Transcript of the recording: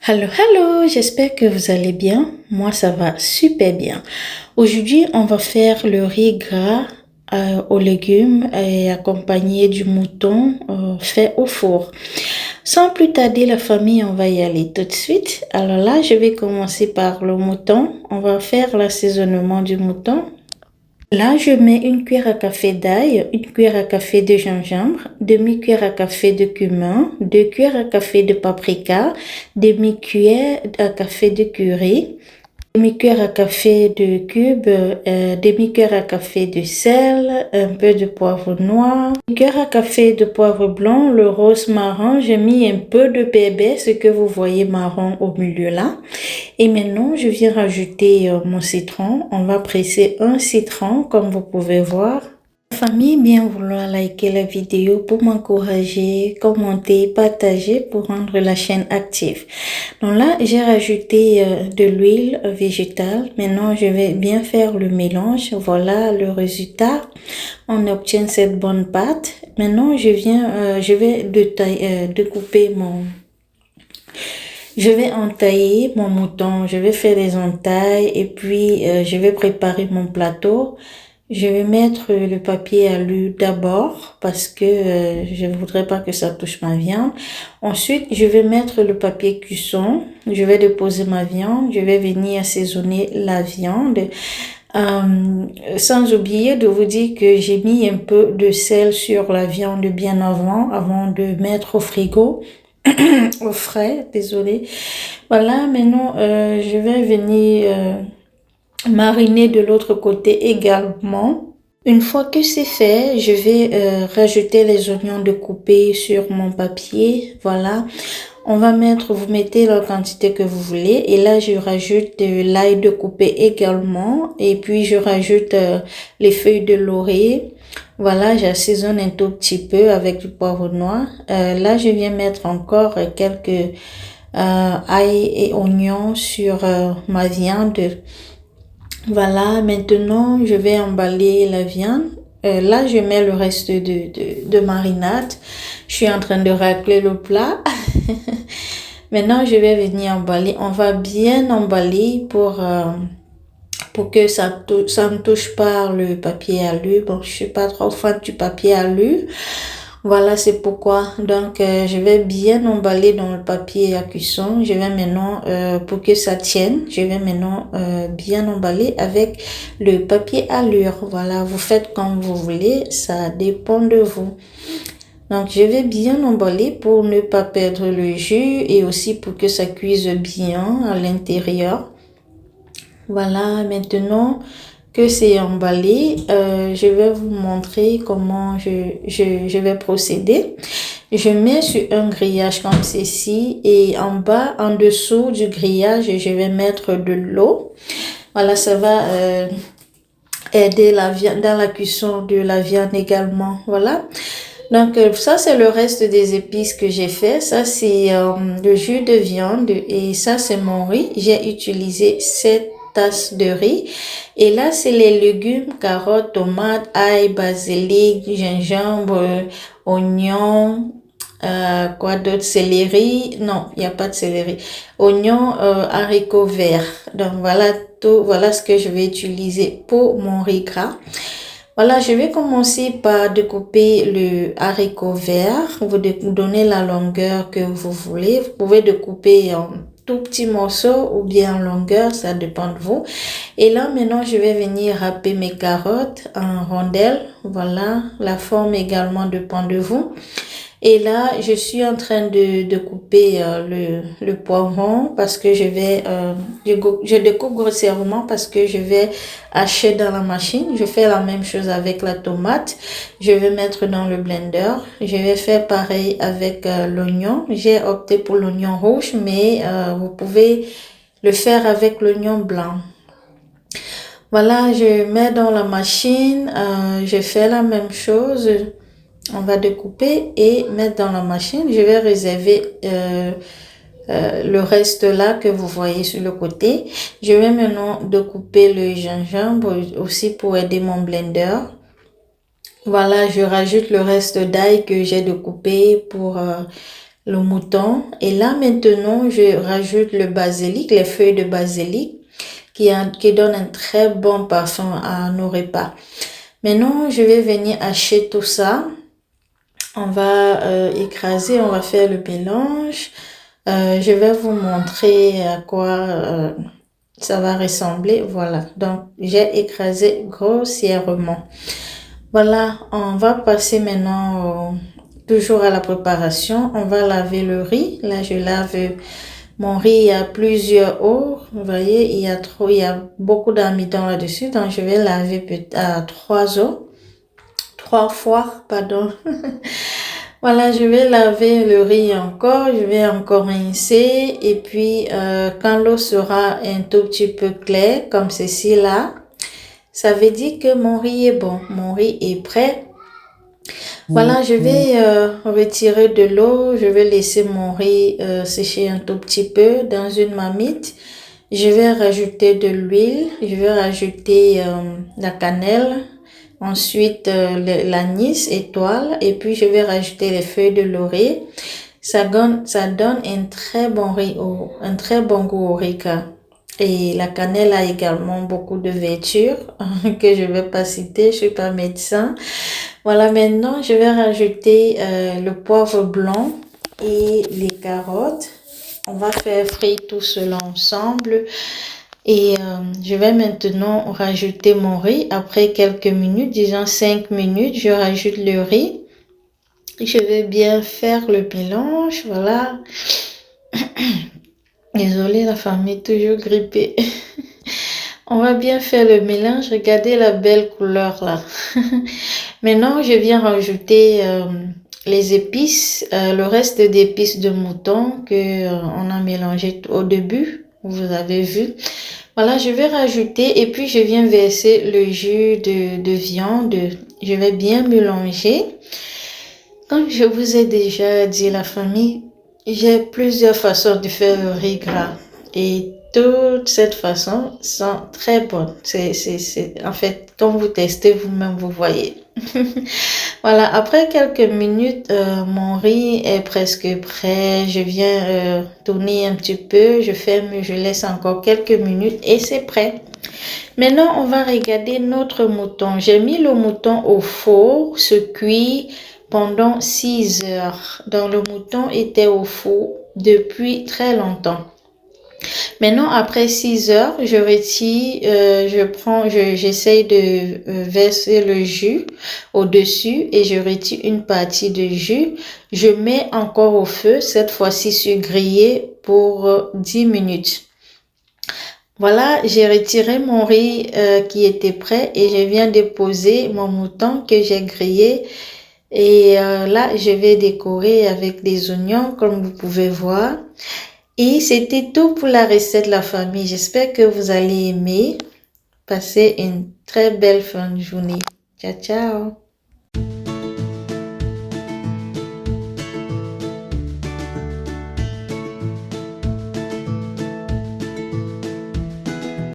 Hello, j'espère que vous allez bien. Moi, ça va super bien. Aujourd'hui, on va faire le riz gras aux légumes et accompagné du mouton fait au four. Sans plus tarder, la famille, on va y aller tout de suite. Alors là, je vais commencer par le mouton. On va faire l'assaisonnement du mouton. Là, je mets une cuillère à café d'ail, une cuillère à café de gingembre, demi-cuillère à café de cumin, 2 cuillères à café de paprika, demi-cuillère à café de curry, demi-cuillère à café de cube, demi-cuillère à café de sel, un peu de poivre noir, demi-cuillère à café de poivre blanc, le rose marron, j'ai mis un peu de bébé, ce que vous voyez marron au milieu là. Et maintenant, je viens rajouter mon citron. On va presser un citron, comme vous pouvez voir. Famille, bien vouloir liker la vidéo pour m'encourager, commenter, partager pour rendre la chaîne active. Donc là, j'ai rajouté de l'huile végétale. Maintenant, je vais bien faire le mélange. Voilà le résultat. On obtient cette bonne pâte. Maintenant, je vais découper je vais entailler mon mouton, je vais faire les entailles et puis je vais préparer mon plateau. Je vais mettre le papier alu d'abord parce que je ne voudrais pas que ça touche ma viande. Ensuite, je vais mettre le papier cuisson. Je vais déposer ma viande. Je vais venir assaisonner la viande. Sans oublier de vous dire que j'ai mis un peu de sel sur la viande bien avant de mettre au frigo. Au frais, désolé. Voilà, maintenant, je vais venir mariner de l'autre côté également. Une fois que c'est fait, je vais rajouter les oignons découpés sur mon papier. Voilà. On va vous mettez la quantité que vous voulez. Et là, je rajoute de l'ail découpé également. Et puis, je rajoute les feuilles de laurier. Voilà, j'assaisonne un tout petit peu avec du poivre noir. Là, je viens mettre encore quelques ail et oignons sur ma viande. Voilà, maintenant, je vais emballer la viande. Là, je mets le reste de marinade. Je suis en train de racler le plat. Maintenant, je vais venir emballer. On va bien emballer pour que ça ne touche pas le papier alu. Bon, je suis pas trop fan du papier alu. Voilà, c'est pourquoi. Donc, je vais bien emballer dans le papier à cuisson. Je vais maintenant, pour que ça tienne, je vais maintenant bien emballer avec le papier allure. Voilà, vous faites comme vous voulez, ça dépend de vous. Donc, je vais bien emballer pour ne pas perdre le jus et aussi pour que ça cuise bien à l'intérieur. Voilà, maintenant que c'est emballé, je vais vous montrer comment je vais procéder. Je mets sur un grillage comme ceci et en bas, en dessous du grillage, je vais mettre de l'eau. Voilà, ça va aider la viande dans la cuisson de la viande également. Voilà. Donc ça c'est le reste des épices que j'ai fait. Ça c'est le jus de viande et ça c'est mon riz. J'ai utilisé 7 tasses de riz. Et là c'est les légumes, carottes, tomates, ail, basilic, gingembre, oignons, quoi d'autre, céleri. Non, il n'y a pas de céleri. Oignons, haricots verts. Donc voilà tout, voilà ce que je vais utiliser pour mon riz gras. Voilà, je vais commencer par découper le haricot vert. Vous donnez la longueur que vous voulez. Vous pouvez découper en tout petits morceaux ou bien en longueur, ça dépend de vous. Et là, maintenant, je vais venir râper mes carottes en rondelles. Voilà, la forme également dépend de vous. Et là, je suis en train de couper le poivron parce que je découpe grossièrement parce que je vais hacher dans la machine. Je fais la même chose avec la tomate. Je vais mettre dans le blender. Je vais faire pareil avec l'oignon. J'ai opté pour l'oignon rouge, mais vous pouvez le faire avec l'oignon blanc. Voilà, je mets dans la machine. Je fais la même chose. On va découper et mettre dans la machine. Je vais réserver le reste là que vous voyez sur le côté. Je vais maintenant découper le gingembre aussi pour aider mon blender. Voilà, je rajoute le reste d'ail que j'ai découpé pour le mouton. Et là, maintenant, je rajoute le basilic, les feuilles de basilic qui donnent un très bon parfum à nos repas. Maintenant, je vais venir hacher tout ça. On va écraser, on va faire le mélange. Je vais vous montrer à quoi ça va ressembler. Voilà, donc j'ai écrasé grossièrement. Voilà, on va passer maintenant toujours à la préparation. On va laver le riz. Là, je lave mon riz. Il y a plusieurs eaux. Vous voyez, il y a beaucoup d'amidon là-dessus. Donc, je vais laver à 3 fois, pardon. Voilà, je vais laver le riz encore, je vais encore rincer et puis quand l'eau sera un tout petit peu claire comme ceci là, ça veut dire que mon riz est bon, mon riz est prêt. Voilà, je vais retirer de l'eau, je vais laisser mon riz sécher un tout petit peu dans une marmite. Je vais rajouter de l'huile, je vais rajouter la cannelle. Ensuite, l'anis étoile et puis je vais rajouter les feuilles de laurier. Ça donne un très bon riz, un très bon goût au riz. Et la cannelle a également beaucoup de vertus que je vais pas citer, je suis pas médecin. Voilà, maintenant je vais rajouter le poivre blanc et les carottes. On va faire frire tout cela ensemble. Et je vais maintenant rajouter mon riz. Après quelques minutes, disons 5 minutes, je rajoute le riz. Je vais bien faire le mélange. Voilà. Désolée, la famille est toujours grippée. On va bien faire le mélange. Regardez la belle couleur là. Maintenant, je viens rajouter les épices, le reste d'épices de mouton que on a mélangé au début. Vous avez vu. Voilà, je vais rajouter et puis je viens verser le jus de viande. Je vais bien mélanger. Comme je vous ai déjà dit, la famille, j'ai plusieurs façons de faire le riz gras. Et toutes ces façons sont très bonnes. En fait, quand vous testez vous-même, vous voyez. Voilà, après quelques minutes, mon riz est presque prêt. Je viens tourner un petit peu, je ferme, je laisse encore quelques minutes et c'est prêt. Maintenant, on va regarder notre mouton. J'ai mis le mouton au four, se cuit pendant 6 heures. Donc, le mouton était au four depuis très longtemps. Maintenant, après 6 heures, je retire, j'essaye de verser le jus au-dessus et je retire une partie du jus. Je mets encore au feu, cette fois-ci sur grillé pour 10 minutes. Voilà, j'ai retiré mon riz qui était prêt et je viens déposer mon mouton que j'ai grillé. Et là, je vais décorer avec des oignons comme vous pouvez voir. Et c'était tout pour la recette de la famille. J'espère que vous allez aimer. Passez une très belle fin de journée. Ciao, ciao.